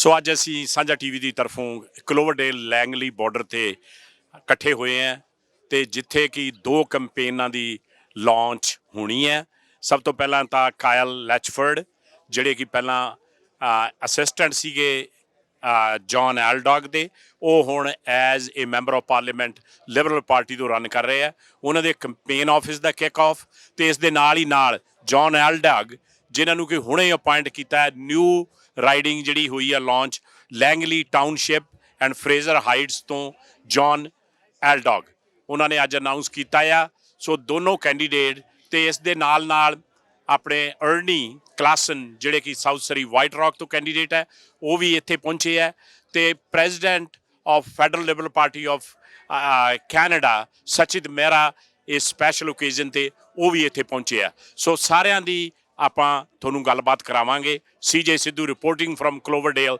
ਸੋ ਅੱਜ ਅਸੀਂ ਸਾਂਝਾ ਟੀਵੀ ਦੀ ਤਰਫੋਂ ਕਲੋਵਰਡੇਲ ਲੈਂਗਲੀ ਬਾਰਡਰ ਤੇ ਇਕੱਠੇ ਹੋਏ ਹਾਂ ਤੇ ਜਿੱਥੇ ਕਿ ਦੋ ਕੰਪੇਨਾਂ ਦੀ ਲਾਂਚ ਹੋਣੀ ਹੈ। ਸਭ ਤੋਂ ਪਹਿਲਾਂ ਤਾਂ ਕਾਇਲ ਲੈਚਫਰਡ ਜਿਹੜੇ ਕਿ ਪਹਿਲਾਂ ਅਸਿਸਟੈਂਟ ਸੀਗੇ ਜੌਨ ਐਲਡੌਗ ਦੇ, ਉਹ ਹੁਣ as a member of parliament Liberal party ਤੋਂ ਰਨ ਕਰ ਰਹੇ ਆ। ਉਹਨਾਂ ਦੇ ਕੰਪੇਨ ਆਫਿਸ ਦਾ ਕਿਕ ਆਫ ਤੇ ਇਸ ਦੇ ਨਾਲ ਹੀ ਨਾਲ ਜੌਨ ਐਲਡੌਗ ਜਿਨ੍ਹਾਂ ਨੂੰ ਕਿ ਹੁਣੇ ਅਪਾਇੰਟ ਕੀਤਾ ਨਿਊ ਰਾਈਡਿੰਗ ਜਿਹੜੀ ਹੋਈ ਆ launch Langley Township and Fraser Heights ਤੋਂ ਜੌਨ ਐਲਡੌਗ ਉਹਨਾਂ ਨੇ ਅੱਜ ਅਨਾਊਂਸ ਕੀਤਾ ਆ। ਸੋ ਦੋਨੋਂ ਕੈਂਡੀਡੇਟ ਤੇ ਇਸ ਦੇ ਨਾਲ ਨਾਲ ਆਪਣੇ ਅਰਨੀ ਕਲਾਸਨ ਜਿਹੜੇ ਕਿ ਸਾਊਥ ਸਰੀ ਵਾਈਟ ਰੌਕ ਤੋਂ ਕੈਂਡੀਡੇਟ ਹੈ, ਉਹ ਵੀ ਇੱਥੇ ਪਹੁੰਚੇ ਹੈ ਤੇ president of federal Liberal Party of Canada Sachit Mehra ਇਸ ਸਪੈਸ਼ਲ ਓਕੇਜ਼ਨ ਤੇ ਉਹ ਵੀ ਇੱਥੇ ਪਹੁੰਚੇ ਆ। ਸੋ ਸਾਰਿਆਂ ਦੀ ਆਪਾਂ ਤੁਹਾਨੂੰ ਗੱਲਬਾਤ ਕਰਾਵਾਂਗੇ। CJ Sidhu reporting from Cloverdale.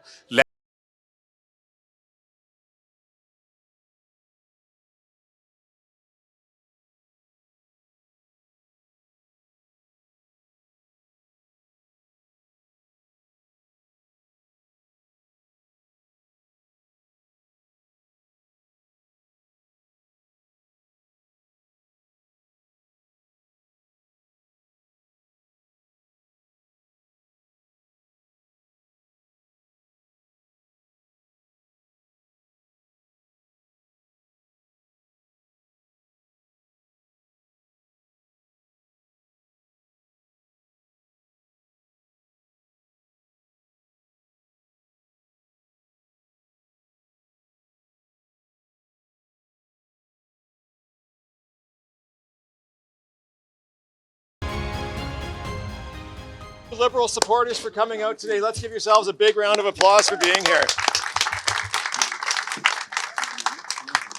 Liberal supporters for coming out today. Let's give yourselves a big round of applause for being here.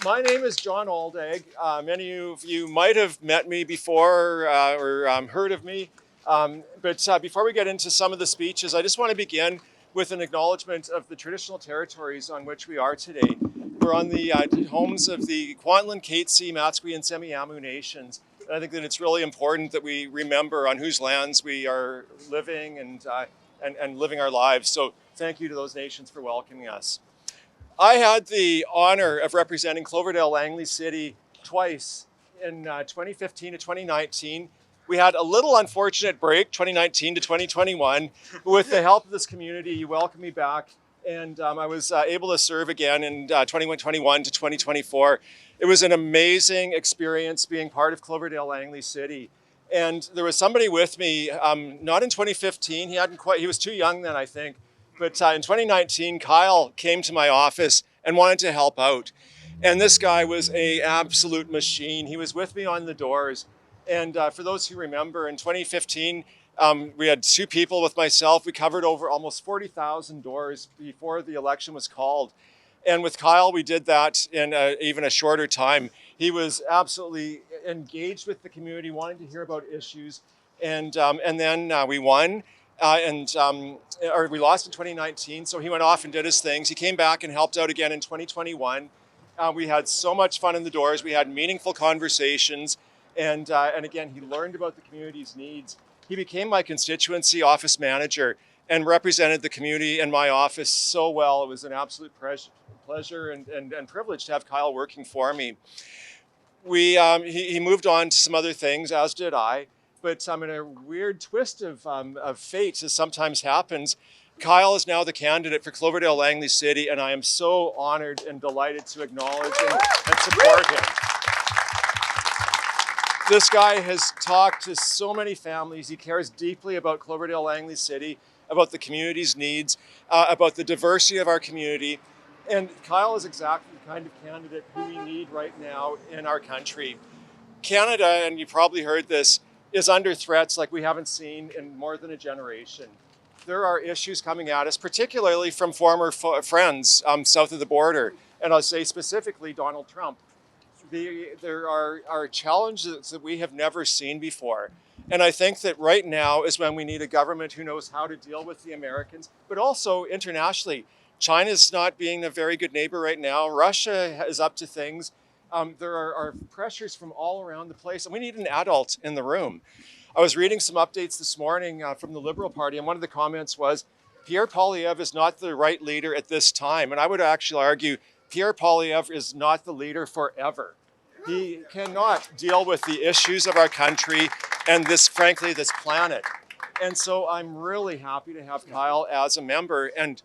My name is John Aldag. Many of you might have met me before or heard of me. But before we get into some of the speeches, I just want to begin with an acknowledgement of the traditional territories on which we are today. We're on the homes of the Kwantlen, Katzie, Matsqui, and Semiahmoo nations. I think that it's really important that we remember on whose lands we are living and living our lives. So thank you to those nations for welcoming us. I had the honor of representing Cloverdale Langley City twice in 2015 to 2019. We had a little unfortunate break, 2019 to 2021. With the help of this community, you welcomed me back. And I was able to serve again in 2021 to 2024. It was an amazing experience being part of Cloverdale Langley City. And there was somebody with me, not in 2015, he was too young then, I think. But in 2019, Kyle came to my office and wanted to help out. And this guy was an absolute machine. He was with me on the doors. And for those who remember, in 2015, we had two people with myself. We covered over almost 40,000 doors before the election was called. And with Kyle, we did that in even a shorter time. He was absolutely engaged with the community, wanting to hear about issues. And then we won, or we lost in 2019. So he went off and did his things. He came back and helped out again in 2021. We had so much fun in the doors. We had meaningful conversations. And again, he learned about the community's needs. He became my constituency office manager and represented the community in my office so well. It was an absolute pleasure and privilege to have Kyle working for me. He moved on to some other things, as did I. But in a weird twist of fate, as sometimes happens, Kyle is now the candidate for Cloverdale Langley City, and I am so honored and delighted to acknowledge and support him. This guy has talked to so many families. He cares deeply about Cloverdale Langley City, about the community's needs, about the diversity of our community. And Kyle is exactly the kind of candidate who we need right now in our country. Canada, and you probably heard this, is under threats like we haven't seen in more than a generation. There are issues coming at us, particularly from former friends south of the border. And I'll say specifically Donald Trump. There are challenges that we have never seen before. And I think that right now is when we need a government who knows how to deal with the Americans, but also internationally. China's not being a very good neighbor right now. Russia is up to things. There are pressures from all around the place, and we need an adult in the room. I was reading some updates this morning from the Liberal Party, and one of the comments was, Pierre Poilievre is not the right leader at this time. And I would actually argue Pierre Poilievre is not the leader forever. He cannot deal with the issues of our country and this, frankly, this planet. And so I'm really happy to have Kyle as a member. And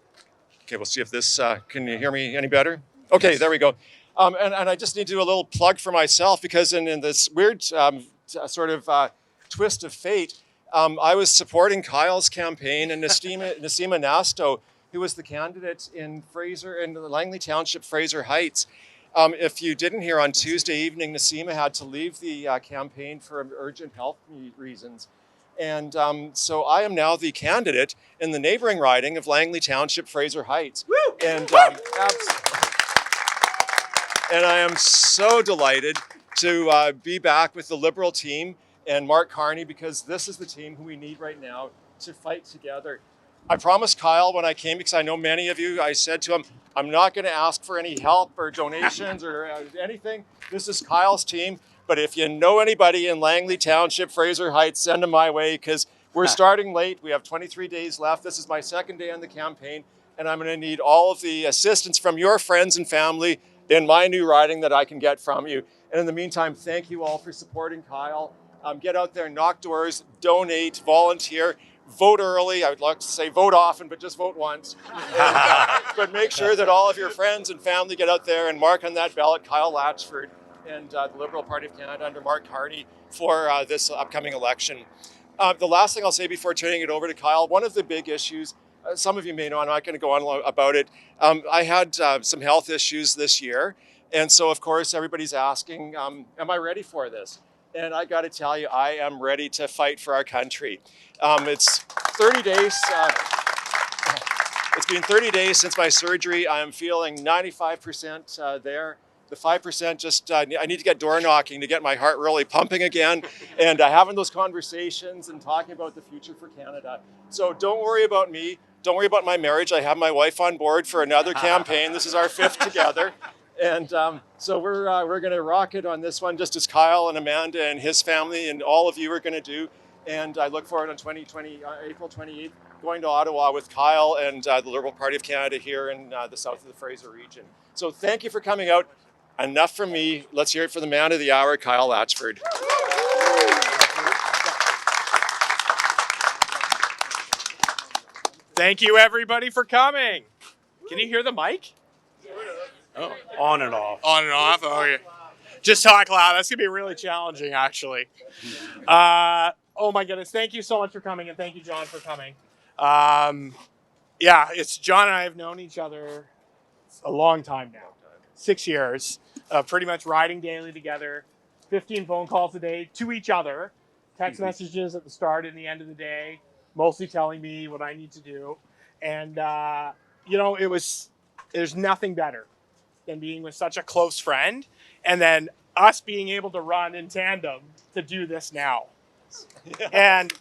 okay, we'll see if this, can you hear me any better? Okay, there we go. And I just need to do a little plug for myself, because in this weird sort of twist of fate, I was supporting Kyle's campaign, and Nasima Nasto, who was the candidate in Langley Township, Fraser Heights. If you didn't hear, on Tuesday evening, Nasima had to leave the campaign for urgent health reasons. And so I am now the candidate in the neighboring riding of Langley Township, Fraser Heights. Woo! And and I am so delighted to be back with the Liberal team and Mark Carney, because this is the team who we need right now to fight together. I promised Kyle when I came, because I know many of you, I said to him, I'm not going to ask for any help or donations or anything. This is Kyle's team. But if you know anybody in Langley Township, Fraser Heights, send them my way, because we're starting late. We have 23 days left. This is my second day on the campaign, and I'm going to need all of the assistance from your friends and family in my new riding that I can get from you. And in the meantime, thank you all for supporting Kyle. Get out there, knock doors, donate, volunteer, vote early. I would like to say vote often, but just vote once. But make sure that all of your friends and family get out there and mark on that ballot Kyle Latchford and the Liberal Party of Canada under Mark Carney for this upcoming election. The last thing I'll say before turning it over to Kyle, one of the big issues, some of you may know, I'm not going to go on about it. I had some health issues this year. And so, of course, everybody's asking, am I ready for this? And I got to tell you, I am ready to fight for our country. It's 30 days. It's been 30 days since my surgery. I am feeling 95% there. The 5% just, I need to get door knocking to get my heart really pumping again, and having those conversations and talking about the future for Canada. So don't worry about me. Don't worry about my marriage. I have my wife on board for another campaign. This is our 5th together. And so we're going to rock it on this one, just as Kyle and Amanda and his family and all of you are going to do. And I look forward on April 28th, going to Ottawa with Kyle and the Liberal Party of Canada here in the south of the Fraser region. So thank you for coming out. Enough from me. Let's hear it for the man of the hour, Kyle Latchford. Thank you, everybody, for coming. Can you hear the mic? Oh, on and off. On and off? Oh, yeah. Just talk loud. That's going to be really challenging, actually. Oh, my goodness. Thank you so much for coming, and thank you, John, for coming. Yeah, it's John and I have known each other a long time now. 6 years. Pretty much riding daily together. 15 phone calls a day to each other. Text messages at the start and the end of the day. Mostly telling me what I need to do. And, there's nothing better than being with such a close friend, and then us being able to run in tandem to do this now. Yeah. And,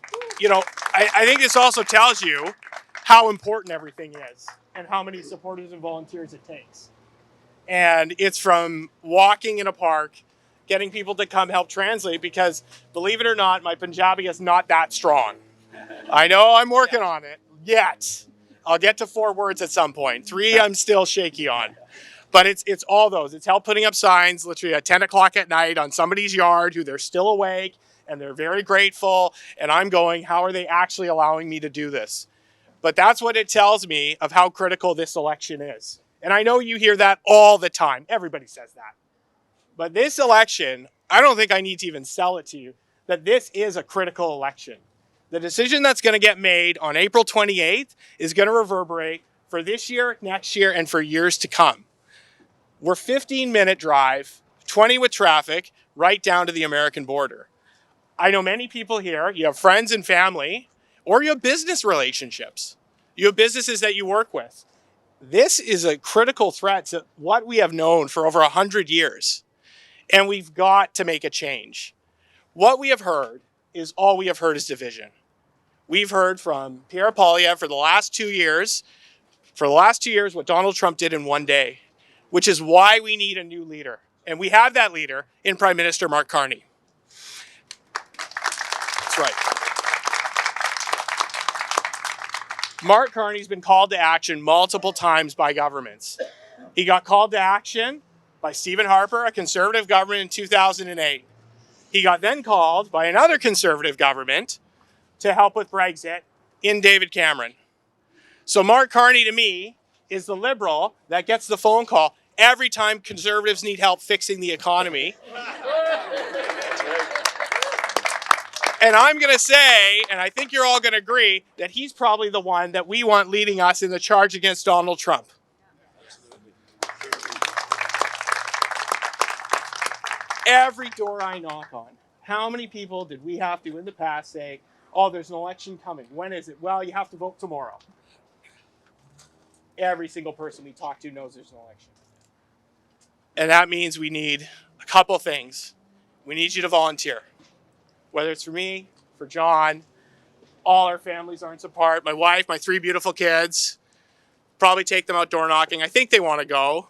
I think this also tells you how important everything is and how many supporters and volunteers it takes. And it's from walking in a park, getting people to come help translate, because believe it or not, my Punjabi is not that strong. I know I'm working on it yet. I'll get to 4 words at some point. 3 I'm still shaky on. But it's all those. It's help putting up signs literally at 10 o'clock at night on somebody's yard who they're still awake and they're very grateful. And I'm going, how are they actually allowing me to do this? But that's what it tells me of how critical this election is. And I know you hear that all the time. Everybody says that. But this election, I don't think I need to even sell it to you, that this is a critical election. The decision that's going to get made on April 28th is going to reverberate for this year, next year, and for years to come. We're 15-minute drive, 20 with traffic, right down to the American border. I know many people here, you have friends and family, or you have business relationships. You have businesses that you work with. This is a critical threat to what we have known for over 100 years. And we've got to make a change. What we have heard is all we have heard is division. We've heard from Pierre Poilievre for the last 2 years, what Donald Trump did in one day, which is why we need a new leader. And we have that leader in Prime Minister Mark Carney. That's right. Mark Carney's been called to action multiple times by governments. He got called to action by Stephen Harper, a Conservative government, in 2008. He got then called by another Conservative government to help with Brexit in David Cameron. So Mark Carney, to me, is the Liberal that gets the phone call every time Conservatives need help fixing the economy. And I'm going to say, and I think you're all going to agree, that he's probably the one that we want leading us in the charge against Donald Trump. Every door I knock on, how many people did we have to in the past say, oh, there's an election coming. When is it? Well, you have to vote tomorrow. Every single person we talk to knows there's an election. And that means we need a couple things. We need you to volunteer. Whether it's for me, for John, all our families aren't apart. My wife, my 3 beautiful kids. Probably take them out door knocking. I think they want to go.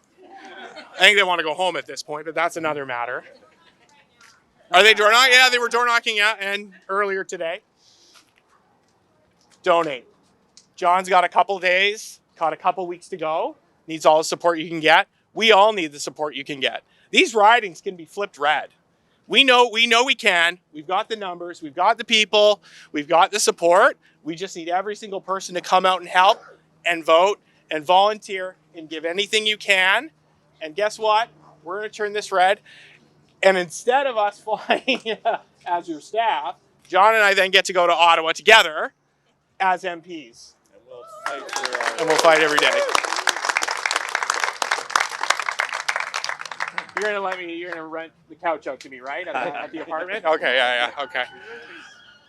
I think they want to go home at this point, but that's another matter. Are they door knocking? Yeah, they were door knocking, yeah, and earlier today. Donate. John's got a couple days, got a couple weeks to go. Needs all the support you can get. We all need the support you can get. These ridings can be flipped red. We know we can. We've got the numbers. We've got the people. We've got the support. We just need every single person to come out and help and vote and volunteer and give anything you can. And guess what? We're going to turn this red. And instead of us flying as your staff, John and I then get to go to Ottawa together as MPs. And we'll fight every day. You're gonna rent the couch out to me, right? At the apartment? Okay, yeah, okay.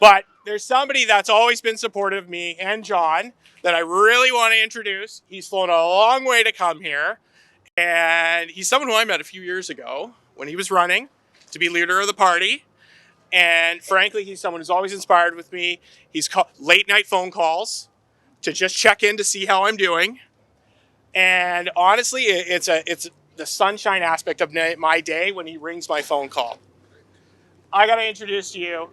But there's somebody that's always been supportive of me and John that I really want to introduce. He's flown a long way to come here. And he's someone who I met a few years ago when he was running to be leader of the party. And frankly, he's someone who's always inspired with me. He's late night phone calls to just check in to see how I'm doing. And honestly, it's the sunshine aspect of my day when he rings my phone call. I got to introduce to you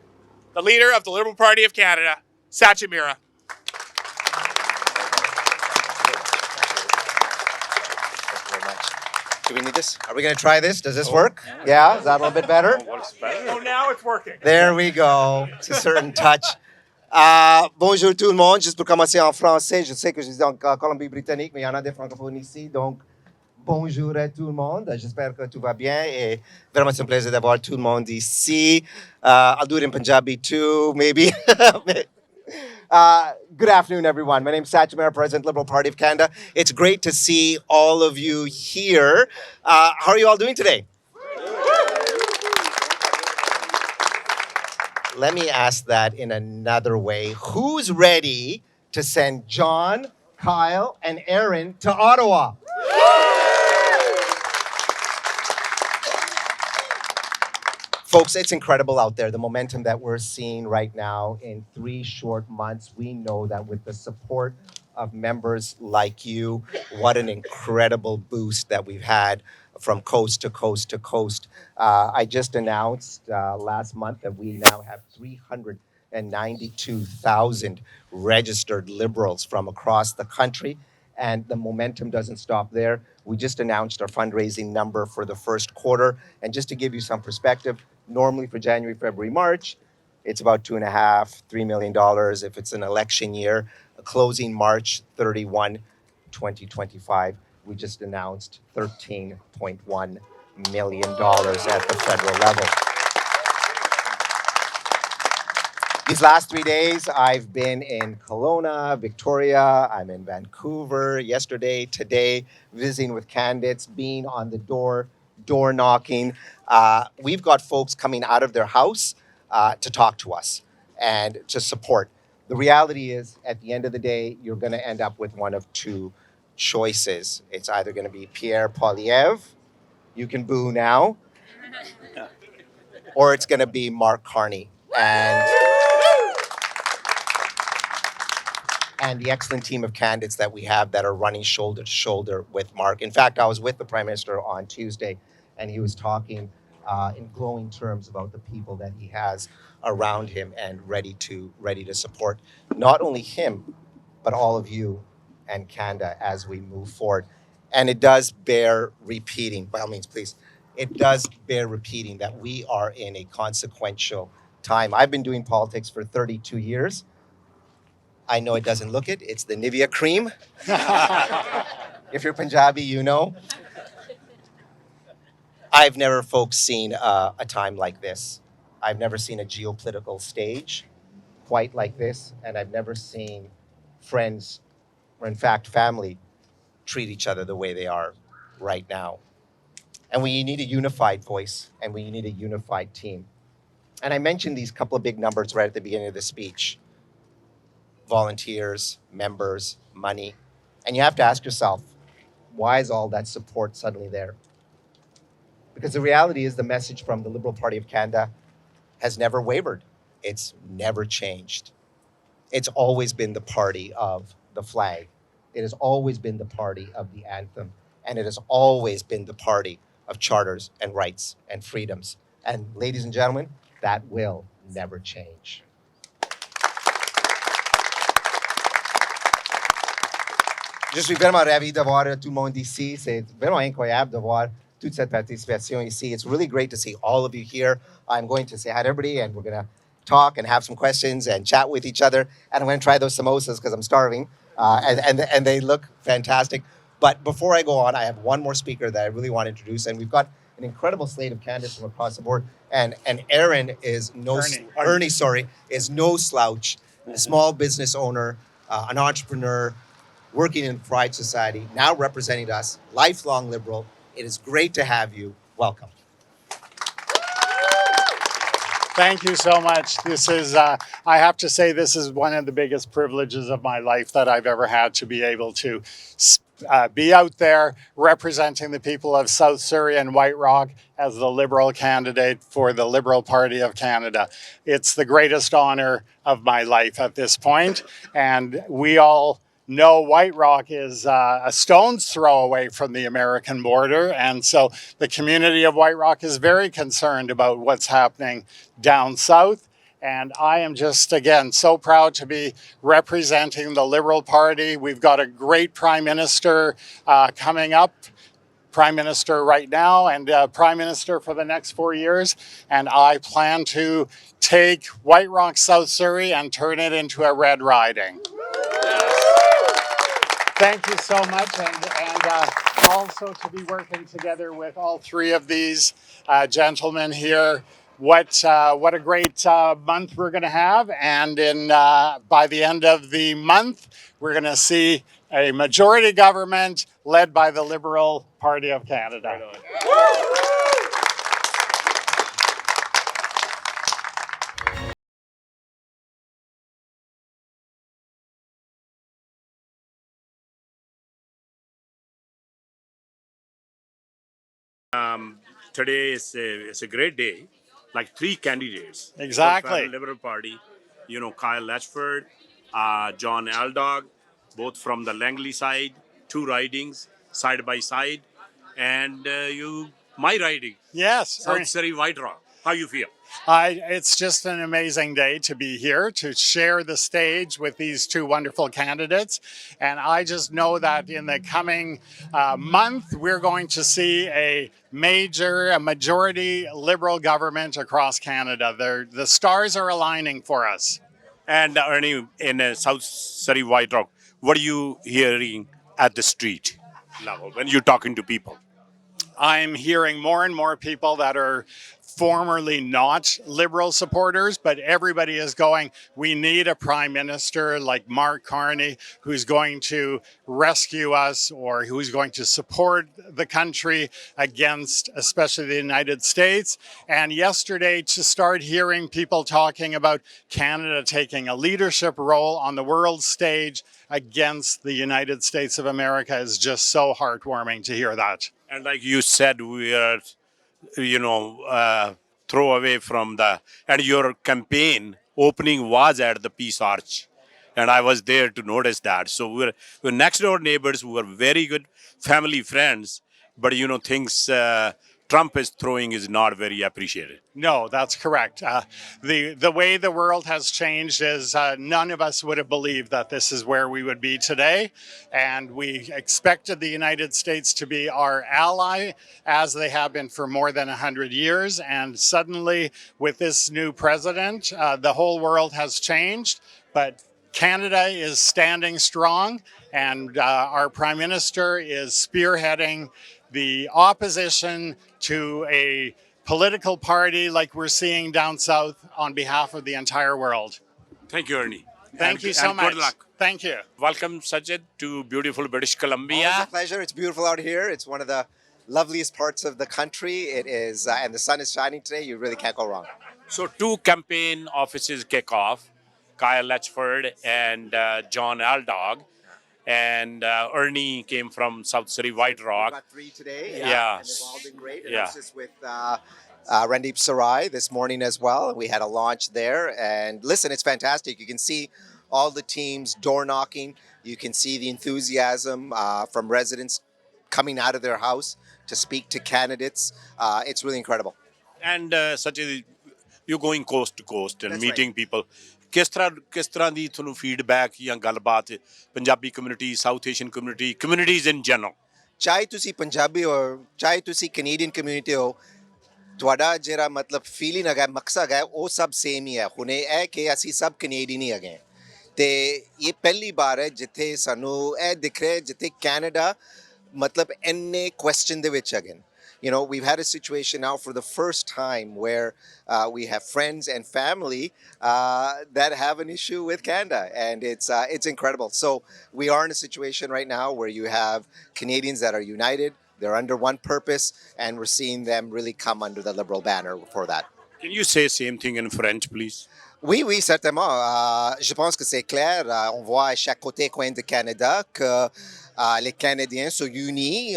the leader of the Liberal Party of Canada, Sajid Mera. Do we need this? Are we going to try this? Does this work? Yeah? Is that a little bit better? Oh, now it's working. There we go. It's a certain touch. Bonjour tout le monde. Juste pour commencer en français, je sais que je suis en Colombie-Britannique, mais il y en a des francophones ici, donc bonjour à tout le monde. J'espère que tout va bien et vraiment c'est un plaisir d'avoir tout le monde ici. I'll do it in Punjabi too, maybe. Good afternoon, everyone. My name is Sajid Mera, President, Liberal Party of Canada. It's great to see all of you here. How are you all doing today? Let me ask that in another way. Who's ready to send John, Kyle, and Aaron to Ottawa? Folks, it's incredible out there, the momentum that we're seeing right now in 3 short months. We know that with the support of members like you, what an incredible boost that we've had from coast to coast to coast. I just announced last month that we now have 392,000 registered Liberals from across the country, and the momentum doesn't stop there. We just announced our fundraising number for the first quarter, and just to give you some perspective, normally for January, February, March, it's about $2.5, $3 million if it's an election year. Closing March 31, 2025, we just announced $13.1 million at the federal level. These last 3 days, I've been in Kelowna, Victoria, I'm in Vancouver, yesterday, today, visiting with candidates, being on the door knocking. We've got folks coming out of their house to talk to us and to support. The reality is, at the end of the day, you're going to end up with one of 2 choices. It's either going to be Pierre Poilievre, you can boo now, or it's going to be Mark Carney and the excellent team of candidates that we have that are running shoulder to shoulder with Mark. In fact, I was with the Prime Minister on Tuesday, and he was talking in glowing terms about the people that he has around him and ready to support not only him, but all of you and Canada as we move forward. And it does bear repeating, by all means, please. It does bear repeating that we are in a consequential time. I've been doing politics for 32 years. I know it doesn't look it. It's the Nivea cream. If you're Punjabi, you know. I've never, folks, seen a time like this. I've never seen a geopolitical stage quite like this, and I've never seen friends, or in fact family, treat each other the way they are right now. And we need a unified voice, and we need a unified team. And I mentioned these couple of big numbers right at the beginning of the speech: volunteers, members, money. And you have to ask yourself, why is all that support suddenly there? Because the reality is the message from the Liberal Party of Canada has never wavered. It's never changed. It's always been the party of the flag. It has always been the party of the anthem. And it has always been the party of charters and rights and freedoms. And ladies and gentlemen, that will never change. Je suis vraiment ravi de voir tout le monde ici. C'est vraiment incroyable de voir toute cette participation ici. It's really great to see all of you here. I'm going to say hi to everybody, and we're going to talk and have some questions and chat with each other. And I'm going to try those samosas because I'm starving, and they look fantastic. But before I go on, I have one more speaker that I really want to introduce, and we've got an incredible slate of candidates from across the board. And Aaron is Ernie, is no slouch, a small business owner, an entrepreneur, working in Pride Society, now representing us, lifelong Liberal. It is great to have you. Welcome. Thank you so much. This is, I have to say, this is one of the biggest privileges of my life that I've ever had, to be able to be out there representing the people of South Surrey and White Rock as the Liberal candidate for the Liberal Party of Canada. It's the greatest honor of my life at this point, and we all know White Rock is a stone's throw away from the American border. And so the community of White Rock is very concerned about what's happening down south. And I am just, again, so proud to be representing the Liberal Party. We've got a great Prime Minister coming up. Prime Minister right now, and Prime Minister for the next 4 years. And I plan to take White Rock, South Surrey, and turn it into a red riding. Thank you so much, and also to be working together with all three of these gentlemen here. What a great month we're going to have, and by the end of the month, we're going to see a majority government led by the Liberal Party of Canada. Today is a great day. Like 3 candidates. Exactly. From the Liberal Party. You know, Kyle Latchford, John Aldag, both from the Langley side, 2 ridings side by side, and my riding. Yes. South Surrey White Rock. How you feel? It's just an amazing day to be here, to share the stage with these 2 wonderful candidates. And I just know that in the coming month, we're going to see a majority Liberal government across Canada. The stars are aligning for us. And Ernie, in South Surrey White Rock, what are you hearing at the street level when you're talking to people? I'm hearing more and more people that are formerly not Liberal supporters, but everybody is going, we need a Prime Minister like Mark Carney who's going to rescue us, or who's going to support the country against especially the United States. And yesterday, to start hearing people talking about Canada taking a leadership role on the world stage against the United States of America is just so heartwarming to hear that. And like you said, we are, throw away from and your campaign opening was at the Peace Arch. And I was there to notice that. So we're next door neighbors who were very good family friends, but things Trump is throwing is not very appreciated. No, that's correct. The way the world has changed is none of us would have believed that this is where we would be today. And we expected the United States to be our ally, as they have been for more than 100 years. And suddenly, with this new president, the whole world has changed. But Canada is standing strong, and our Prime Minister is spearheading the opposition to a political party like we're seeing down south on behalf of the entire world. Thank you, Ernie. Thank you so much. Good luck. Thank you. Welcome, Sajid, to beautiful British Always a Columbia. pleasure. It's beautiful out here. It's one of the loveliest parts of the country. It is, and the sun is shining today. You really can't go wrong. So 2 campaign offices kick off, Kyle Latchford and John Aldag. And Ernie came from South Surrey, White We've Rock. got 3 today. Yeah. And they've all been great. And Yeah. I was just with Randeep Sarai this morning as well. We had a launch there. And listen, it's fantastic. You can see all the teams door knocking. You can see the enthusiasm from residents coming out of their house to speak to candidates. It's really incredible. And Sajid, you're going coast to coast and That's meeting people. ਕਿਸ ਤਰ੍ਹਾਂ ਦੀ ਤੁਹਾਨੂੰ feedback ਜਾਂ ਗੱਲਬਾਤ Punjabi community south Asian communities in general ਚਾਹੇ ਤੁਸੀਂ ਪੰਜਾਬੀ ਹੋ ਚਾਹੇ ਤੁਸੀਂ ਕੈਨੇਡੀਅਨ ਕਮਿਊਨਿਟੀ ਹੋ ਤੁਹਾਡਾ ਜਿਹੜਾ ਮਤਲਬ ਫੀਲਿੰਗ ਹੈਗਾ ਮਕਸਦ ਹੈ ਉਹ ਸਭ ਸੇਮ ਹੀ ਹੈ ਹੁਣ ਇਹ ਹੈ ਕਿ ਅਸੀਂ ਸਭ ਕੈਨੇਡੀਅਨ ਹੀ ਹੈਗੇ ਤੇ ਇਹ ਪਹਿਲੀ ਵਾਰ ਹੈ ਜਿੱਥੇ ਸਾਨੂੰ ਇਹ ਦਿਖ ਰਿਹਾ ਜਿੱਥੇ ਕੈਨੇਡਾ ਮਤਲਬ ਇੰਨੇ ਕੁਐਸਚਨ ਦੇ ਵਿੱਚ ਹੈਗੇ You know, we've had a situation now for the first time where we have friends and family that have an issue with Canada, and it's incredible. So we are in a situation right now where you have Canadians that are united, they're under one purpose, and we're seeing them really come under the Liberal banner for that. Can you say same thing in French, please? Oui, oui, certainement. Je pense que c'est clair. On voit à chaque côté coin de Canada que les Canadiens sont unis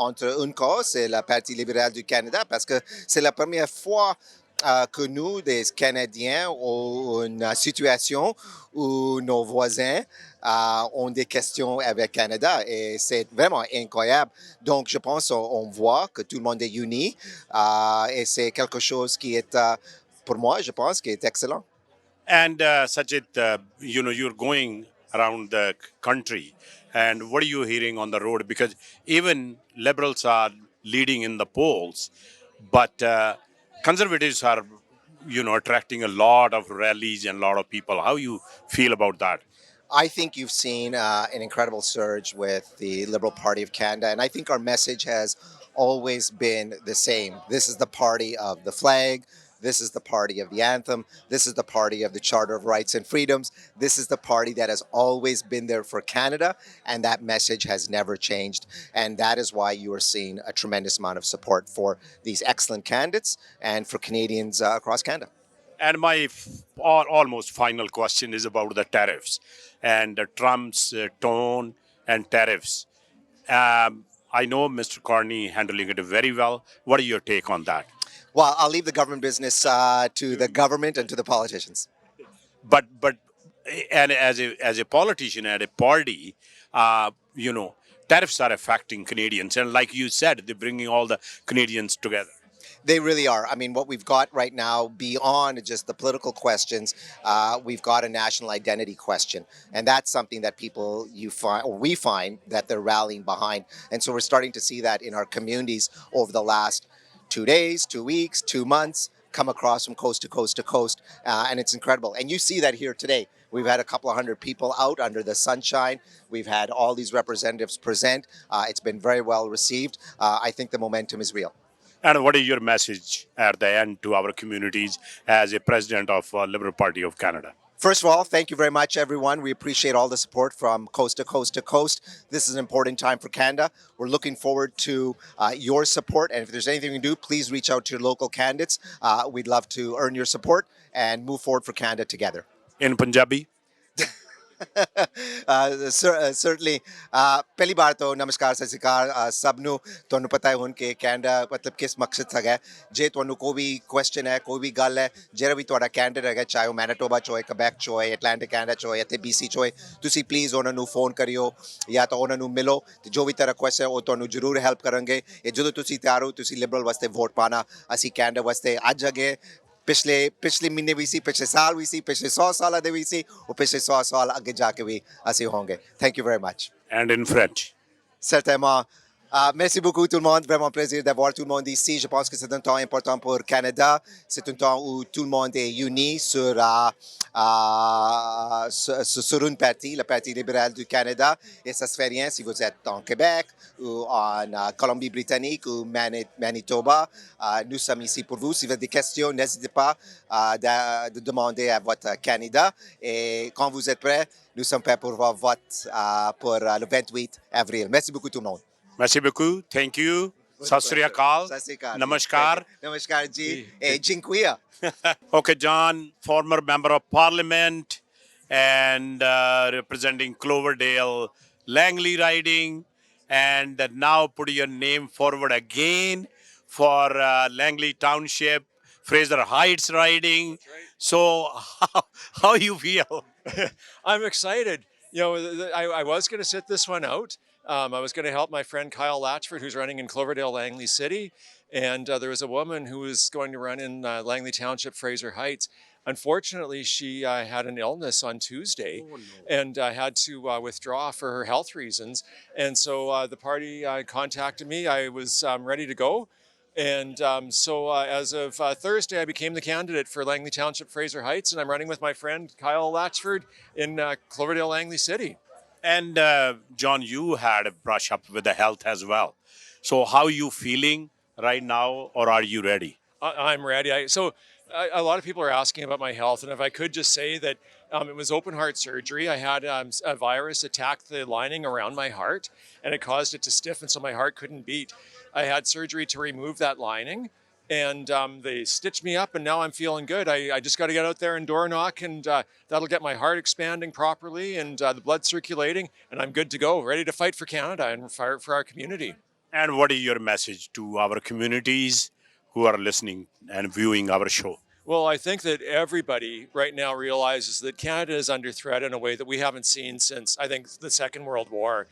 entre une cause, c'est le Parti libéral du Canada, parce que c'est la première fois que nous, des Canadiens, ont une situation où nos voisins ont des questions avec le Canada et c'est vraiment incroyable. Donc, je pense qu'on voit que tout le monde est uni et c'est quelque chose qui est, pour moi, je pense, qui est excellent. And Sajid, you're going around the country, and what are you hearing on the road? Because even liberals are leading in the polls, but conservatives are, attracting a lot of rallies and a lot of people. How you feel about that? I think you've seen an incredible surge with the Liberal Party of Canada, and I think our message has always been the same. This is the party of the flag. This is the party of the anthem. This is the party of the Charter of Rights and Freedoms. This is the party that has always been there for Canada, and that message has never changed. And that is why you are seeing a tremendous amount of support for these excellent candidates and for Canadians across Canada. And my almost final question is about the tariffs and Trump's tone and tariffs. I know Mr. Carney handling it very well. What is your take on that? Well, I'll leave the government business to the government and to the politicians. But and as a politician at a party, tariffs are affecting Canadians, and like you said, they're bringing all the Canadians together. They really are. I mean, what we've got right now, beyond just the political questions, we've got a national identity question. And that's something that we find that they're rallying behind. And so we're starting to see that in our communities over the last 2 days, 2 weeks, 2 months, come across from coast to coast to coast. And it's incredible. And you see that here today. We've had a couple of hundred people out under the sunshine. We've had all these representatives present. It's been very well received. I think the momentum is real. And what is your message at the end to our communities as a president of Liberal Party of Canada? First of all, thank you very much, everyone. We appreciate all the support from coast to coast to coast. This is an important time for Canada. We're looking forward to your support. And if there's anything we can do, please reach out to your local candidates. We'd love to earn your support and move forward for Canada together. In Punjabi? Certainly ਪਹਿਲੀ ਵਾਰ ਤੋਂ ਨਮਸਕਾਰ ਸਤਿ ਸ਼੍ਰੀ ਅਕਾਲ ਸਭ ਨੂੰ ਤੁਹਾਨੂੰ ਪਤਾ ਹੈ ਹੁਣ ਕਿ ਕੈਨੇਡਾ ਮਤਲਬ ਕਿਸ ਮਕਸਦ ਹੈਗਾ ਜੇ ਤੁਹਾਨੂੰ ਕੋਈ ਵੀ ਕੁਐਸਚਨ ਹੈ ਕੋਈ ਵੀ ਗੱਲ ਹੈ ਜਿਹੜਾ ਵੀ ਤੁਹਾਡਾ ਕੈਂਡੀਡੇਟ ਹੈਗਾ ਚਾਹੇ ਉਹ ਮੈਨੀਟੋਬਾ 'ਚ ਹੋਏ ਕਬੈਕ 'ਚ ਹੋਏ ਐਟਲਾਂਟਿਕ ਕੈਨੇਡਾ 'ਚ ਹੋਏ ਅਤੇ BC 'ਚ ਹੋਏ ਤੁਸੀਂ ਪਲੀਜ਼ ਉਹਨਾਂ ਨੂੰ ਫੋਨ ਕਰਿਓ ਜਾਂ ਤਾਂ ਉਹਨਾਂ ਨੂੰ ਮਿਲੋ ਤੇ ਜੋ ਵੀ ਤਰ੍ਹਾਂ ਕੁਐਸਚਨ ਉਹ ਤੁਹਾਨੂੰ ਜ਼ਰੂਰ ਹੈਲਪ ਕਰਨਗੇ ਇਹ ਜਦੋਂ ਤੁਸੀਂ ਤਿਆਰ ਹੋ ਤੁਸੀਂ ਲਿਬਰਲ ਵਾਸਤੇ ਵੋਟ ਪਾਣਾ ਅਸੀਂ ਕੈਨੇਡਾ ਵਾਸਤੇ ਅੱਜ ਅੱਗੇ ਪਿਛਲੇ ਮਹੀਨੇ ਵੀ ਸੀ ਪਿਛਲੇ ਸਾਲ ਵੀ ਸੀ ਪਿਛਲੇ 100 ਸਾਲਾਂ ਦੇ ਵੀ ਸੀ ਉਹ ਪਿਛਲੇ 100 ਸਾਲ ਅੱਗੇ ਜਾ ਕੇ ਵੀ ਅਸੀਂ ਹੋਵਾਂਗੇ thank you very much And in French. Certainement. Merci beaucoup tout le monde. Vraiment plaisir d'avoir tout le monde ici. Je pense que c'est un temps important pour le Canada. C'est un temps où tout le monde est uni sur une partie, la partie libérale du Canada. Et ça se fait rien si vous êtes en Québec ou en Colombie-Britannique ou Manitoba. Nous sommes ici pour vous. Si vous avez des questions, n'hésitez pas de demander à votre candidat. Et quand vous êtes prêts, nous sommes prêts pour votre vote pour le 28 avril. Merci beaucoup tout le monde. Merci beaucoup. Thank you. Sat Sri Akal. Sat Sri Akal. Namaskar. Namaskar ji. E Jinquia. Okay, John, former member of parliament and representing Cloverdale, Langley riding, and now put your name forward again for Langley Township, Fraser Heights riding. So how you feel? I'm excited. You know, I was going to sit this one out. I was going to help my friend Kyle Latchford, who's running in Cloverdale, Langley City. And there was a woman who was going to run in Langley Township, Fraser Heights. Unfortunately, she had an illness on Tuesday and had to withdraw for her health reasons. And so the party contacted me. I was ready to go. And so as of Thursday, I became the candidate for Langley Township, Fraser Heights, and I'm running with my friend Kyle Latchford in Cloverdale, Langley City. And John, you had a brush up with the health as well. So how are you feeling right now, or are you ready? I'm ready. A lot of people are asking about my health, and if I could just say that it was open heart surgery. I had a virus attack the lining around my heart, and it caused it to stiffen so my heart couldn't beat. I had surgery to remove that lining, and they stitched me up, and now I'm feeling good. I just got to get out there and door knock, and that'll get my heart expanding properly and the blood circulating, and I'm good to go, ready to fight for Canada and for our community. And what is your message to our communities who are listening and viewing our show? Well, I think that everybody right now realizes that Canada is under threat in a way that we haven't seen since, I think, the Second World War.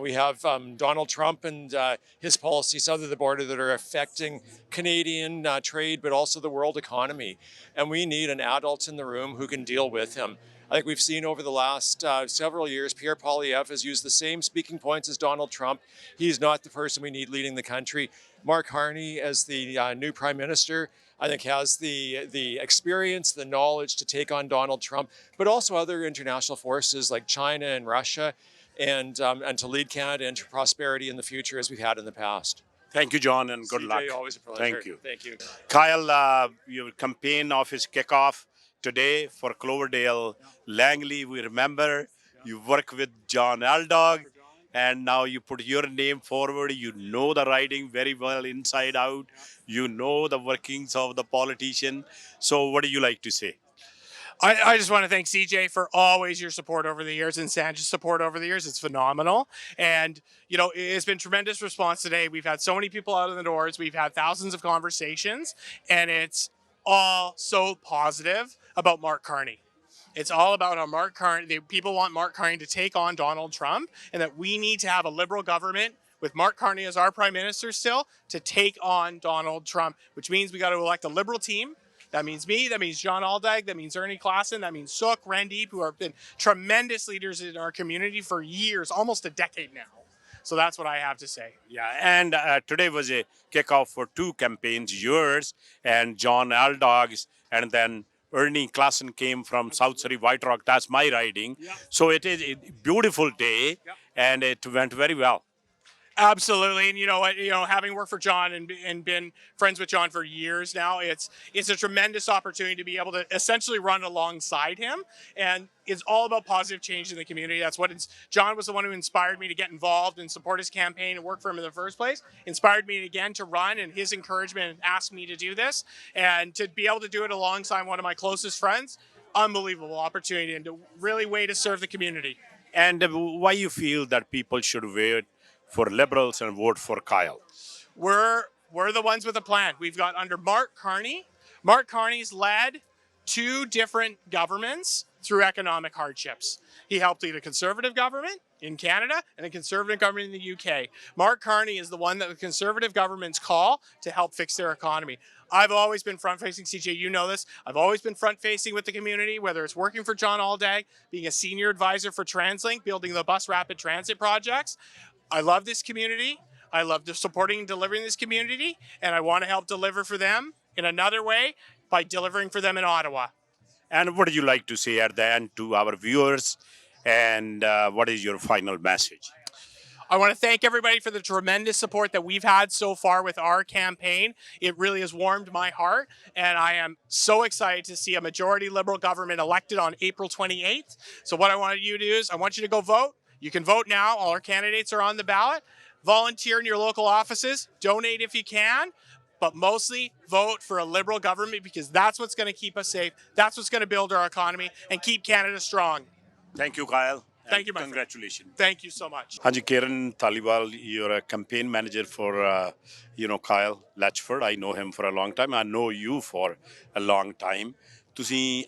We have Donald Trump and his policies south of the border that are affecting Canadian trade, but also the world economy. And we need an adult in the room who can deal with him. I think we've seen over the last several years, Pierre Poilievre has used the same speaking points as Donald Trump. He's not the person we need leading the country. Mark Carney, as the new Prime Minister, I think has the experience, the knowledge to take on Donald Trump, but also other international forces like China and Russia, and to lead Canada into prosperity in the future as we've had in the past. Thank you, John, and good CJ, luck. always a pleasure. Thank you. Thank you. Kyle, your campaign office kickoff today for Cloverdale, Langley. We remember you work with John Aldag, and now you put your name forward. You know the riding very well inside out. You know the workings of the politician. So what do you like to say? I just want to thank CJ for always your support over the years and Sanjha's support over the years. It's phenomenal. And, you know, it's been tremendous response today. We've had so many people out of the doors. We've had thousands of conversations, and it's all so positive about Mark Carney. It's all about how Mark Carney, people want Mark Carney to take on Donald Trump, and that we need to have a liberal government with Mark Carney as our prime minister still to take on Donald Trump, which means we got to elect a liberal team. That means me, that means John Aldag, that means Ernie Klassen, that means Sook, Randeep, who have been tremendous leaders in our community for years, almost a decade now. So that's what I have to say. Yeah, and today was a kickoff for two campaigns, yours and John Aldag's, and then Ernie Klassen came from South Surrey, White Rock. That's my riding. Yeah. So it is a beautiful day, and it went very well. Absolutely, and you know what? You know, having worked for John and been friends with John for years now, it's a tremendous opportunity to be able to essentially run alongside him, and it's all about positive change in the community. That's what John was the one who inspired me to get involved and support his campaign and work for him in the first place. Inspired me again to run, and his encouragement asked me to do this, and to be able to do it alongside one of my closest friends unbelievable opportunity and a really way to serve the community. And why you feel that people should vote for Liberals and vote for Kyle? We're the ones with a plan. We've got under Mark Carney. Mark Carney's led 2 different governments through economic hardships. He helped lead a conservative government in Canada and a conservative government in the UK. Mark Carney is the one that the conservative governments call to help fix their economy. I've always been front-facing, CJ, you know this. I've always been front-facing with the community, whether it's working for John Aldag, being a senior advisor for TransLink, building the bus rapid transit projects. I love this community. I love supporting and delivering this community, and I want to help deliver for them in another way by delivering for them in Ottawa. And what do you like to say at the end to our viewers? And what is your final message? I want to thank everybody for the tremendous support that we've had so far with our campaign. It really has warmed my heart, and I am so excited to see a majority Liberal government elected on April 28th. So what I want you to do is I want you to go vote. You can vote now. All our candidates are on the ballot. Volunteer in your local offices. Donate if you can. But mostly vote for a Liberal government because that's what's going to keep us safe. That's what's going to build our economy and keep Canada strong. Thank you, Kyle. Thank you, my friend. Congratulations. Thank you so much. Hanji Kiran Taliwal, you're a campaign manager for, Kyle Latchford. I know him for a long time. I know you for a long time. ਤੁਸੀਂ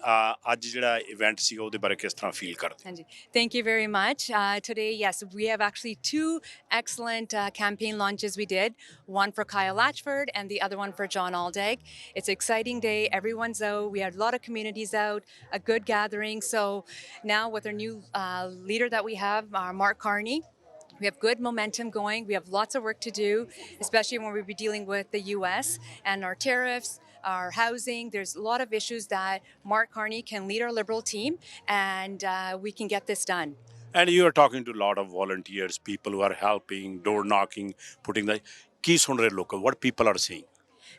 ਅੱਜ ਜਿਹੜਾ event ਸੀਗਾ ਉਹਦੇ ਬਾਰੇ ਕਿਸ ਤਰ੍ਹਾਂ feel ਕਰਦੇ? Sanjha. Thank you very much. Today, yes, we have actually 2 excellent campaign launches we did, one for Kyle Latchford and the other one for John Aldag. It's an exciting day. Everyone's out. We had a lot of communities out, a good gathering. So now with our new leader that we have, Mark Carney, we have good momentum going. We have lots of work to do, especially when we'll be dealing with the U.S. and our tariffs, our housing. There's a lot of issues that Mark Carney can lead our Liberal team, and we can get this done. And you are talking to a lot of volunteers, people who are helping, door knocking, putting the ਕੀ ਸੁਣ ਰਹੇ ਲੋਕ? What people are saying?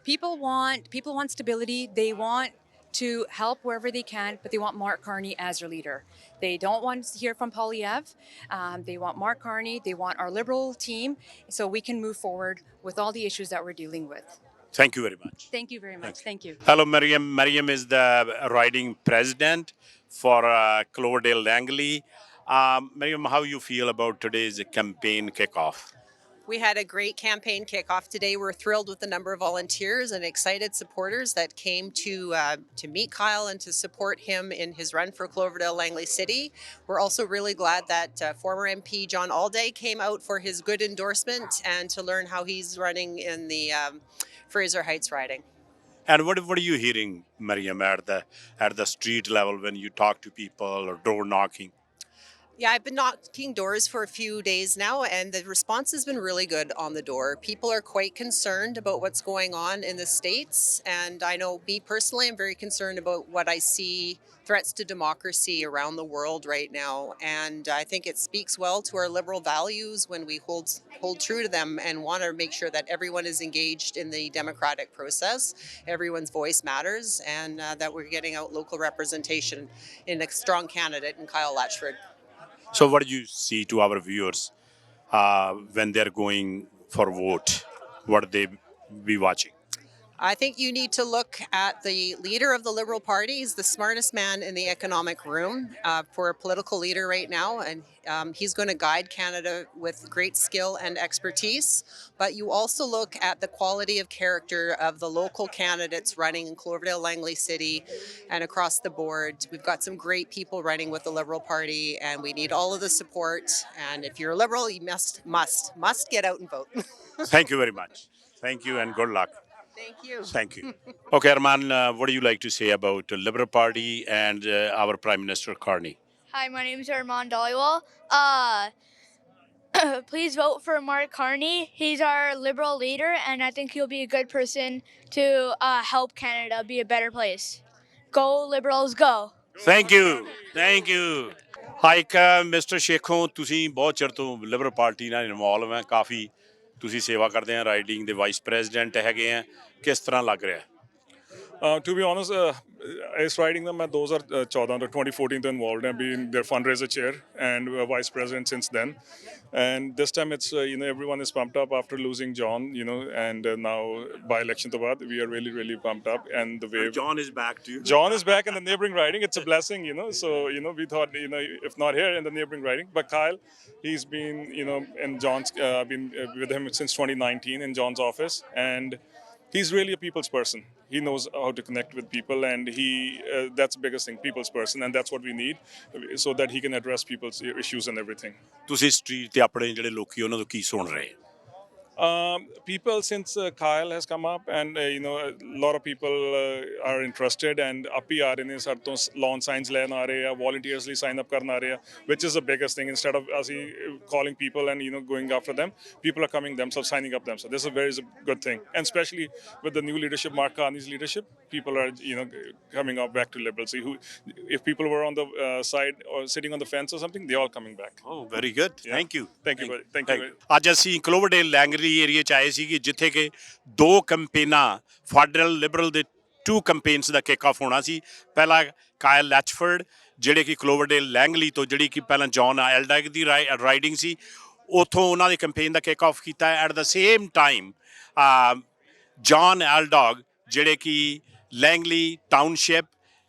People want stability. They want to help wherever they can, but they want Mark Carney as their leader. They don't want to hear from Polyev. They want Mark Carney. They want our Liberal team so we can move forward with all the issues that we're dealing with. Thank you very much. Thank you very much. Thank you. Hello, Mariam. Mariam is the riding president for Cloverdale Langley. Mariam, how you feel about today's campaign kickoff? We had a great campaign kickoff today. We're thrilled with the number of volunteers and excited supporters that came to meet Kyle and to support him in his run for Cloverdale Langley City. We're also really glad that former MP John Aldag came out for his good endorsement and to learn how he's running in the Fraser Heights riding. And what are you hearing, Mariam, at the street level when you talk to people or door knocking? Yeah, I've been knocking doors for a few days now, and the response has been really good on the door. People are quite concerned about what's going on in the States, and I know me personally, I'm very concerned about what I see threats to democracy around the world right now. And I think it speaks well to our Liberal values when we hold true to them and want to make sure that everyone is engaged in the democratic process. Everyone's voice matters, and that we're getting out local representation in a strong candidate in Kyle Latchford. So what do you see to our viewers when they're going for vote? What they be watching? I think you need to look at the leader of the Liberal Party. He's the smartest man in the economic room for a political leader right now, and he's going to guide Canada with great skill and expertise. But you also look at the quality of character of the local candidates running in Cloverdale Langley City and across the board. We've got some great people running with the Liberal Party, and we need all of the support. And if you're a Liberal, you must get out and vote. Thank you very much. Thank you and good luck. Thank you. Thank you. Okay, Arman, what do you like to say about the Liberal Party and our Prime Minister Carney? Hi, my name is Armand Dhaliwal. Please vote for Mark Carney. He's our Liberal leader, and I think he'll be a good person to help Canada be a better place. Go Liberals, go! Thank you. Thank you. Hi, Mr. Shekhon, ਤੁਸੀਂ ਬਹੁਤ ਚਿਰ ਤੋਂ Liberal party ਨਾਲ involve ਹੈ, ਕਾਫੀ ਤੁਸੀਂ ਸੇਵਾ ਕਰਦੇ ਆ, ਰਾਈਡਿੰਗ ਦੇ ਵਾਈਸ ਪ੍ਰੈਜ਼ੀਡੈਂਟ ਹੈਗੇ ਆ, ਕਿਸ ਤਰ੍ਹਾਂ ਲੱਗ ਰਿਹਾ? To be honest, ਇਸ ਰਾਈਡਿੰਗ ਦਾ ਮੈਂ 2014 ਤੋਂ 2014 ਤੋਂ ਇਨਵੋਲਵਡ ਹਾਂ, ਬੀਨ there fundraiser chair and vice president since then. And this time it's everyone is pumped up after losing John, and now by election to baad we are really pumped up, and the way John is back too. John is back in the neighboring riding. It's a blessing, so we thought, if not here in the neighboring riding, but Kyle, he's been in John's I've been with him since 2019 in John's office, and he's really a people's person. He knows how to connect with people, and that's the biggest thing, people's person, and that's what we need so that he can address people's issues and everything. ਤੁਸੀਂ street ਤੇ ਆਪਣੇ ਜਿਹੜੇ ਲੋਕੀ ਉਹਨਾਂ ਤੋਂ ਕੀ ਸੁਣ ਰਹੇ? People, since Kyle has come up, and a lot of people are interested, and up hi aa rahe ne, sar to lawn signs lein aa rahe, volunteers li sign up karan aa rahe, which is the biggest thing. Instead of us calling people and going after them, people are coming themselves, signing up themselves. This is a very good thing, and especially with the new leadership, Mark Carney's leadership, people are coming up back to Liberal. See, if people were on the side or sitting on the fence or something, they're all coming back. Oh, very good. Yeah. Thank you. Thank you. ਅੱਜ ਅਸੀਂ ਕਲੋਵਰਡੇਲ Langley area 'ਚ ਆਏ ਸੀਗੇ, ਜਿੱਥੇ ਕਿ 2 ਕੰਪੇਨਾਂ federal Liberal ਦੇ 2 ਕੰਪੇਨਸ ਦਾ kick of ਹੋਣਾ ਸੀ। ਪਹਿਲਾ ਕਾਇਲ ਲੈਚਫਰਡ, ਜਿਹੜੇ ਕਿ ਕਲੋਵਰਡੇਲ ਲੈਂਗਲੀ ਤੋਂ, ਜਿਹੜੀ ਕਿ ਪਹਿਲਾਂ ਜੌਨ ਐਲਡੈਗ ਦੀ ਰਾਈਡਿੰਗ ਸੀ, ਉੱਥੋਂ ਉਹਨਾਂ ਦੇ ਕੰਪੇਨ ਦਾ ਕਿੱਕ ਆਫ ਕੀਤਾ। At the same time John Aldag, ਜਿਹੜੇ ਕਿ Langley Township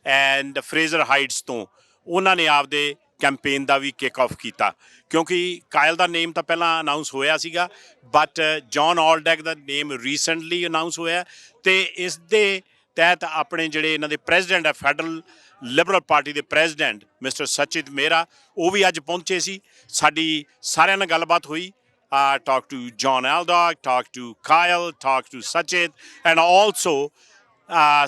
and Fraser Heights ਤੋਂ, ਉਹਨਾਂ ਨੇ ਆਪਦੇ ਕੈਂਪੇਨ ਦਾ ਵੀ ਕਿੱਕ ਆਫ ਕੀਤਾ, ਕਿਉਂਕਿ ਕਾਇਲ ਦਾ ਨੇਮ ਤਾਂ ਪਹਿਲਾਂ ਅਨਾਊਂਸ ਹੋਇਆ ਸੀਗਾ, ਬਟ ਜੌਨ ਆਲਡੈਗ ਦਾ ਨੇਮ ਰੀਸੈਂਟਲੀ ਅਨਾਊਂਸ ਹੋਇਆ, ਅਤੇ ਇਸ ਦੇ ਤਹਿਤ ਆਪਣੇ ਜਿਹੜੇ ਇਹਨਾਂ ਦੇ ਪ੍ਰੈਜ਼ੀਡੈਂਟ ਹੈ, ਫੈਡਰਲ ਲਿਬਰਲ ਪਾਰਟੀ ਦੇ ਪ੍ਰੈਜ਼ੀਡੈਂਟ ਮਿਸਟਰ ਸਚਿਤ ਮੇਹਰਾ, ਉਹ ਵੀ ਅੱਜ ਪਹੁੰਚੇ ਸੀ। ਸਾਡੀ ਸਾਰਿਆਂ ਨਾਲ ਗੱਲਬਾਤ ਹੋਈ। Talk to John Aldag, talk to Kyle, talk to Sajid, and also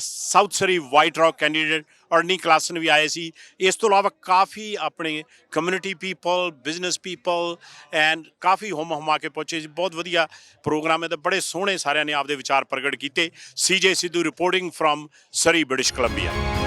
South Surrey White Rock candidate Ernie Klassen ਵੀ ਆਏ ਸੀ। ਇਸ ਤੋਂ ਇਲਾਵਾ ਕਾਫੀ ਆਪਣੇ community people, business people and ਕਾਫੀ ਹੁਮਾ ਕੇ ਪਹੁੰਚੇ ਸੀ। ਬਹੁਤ ਵਧੀਆ ਪ੍ਰੋਗਰਾਮ ਹੈ, ਅਤੇ ਬੜੇ ਸੋਹਣੇ ਸਾਰਿਆਂ ਨੇ ਆਪਦੇ ਵਿਚਾਰ ਪ੍ਰਗਟ ਕੀਤੇ। CJ Sidhu reporting from Surrey, British Columbia.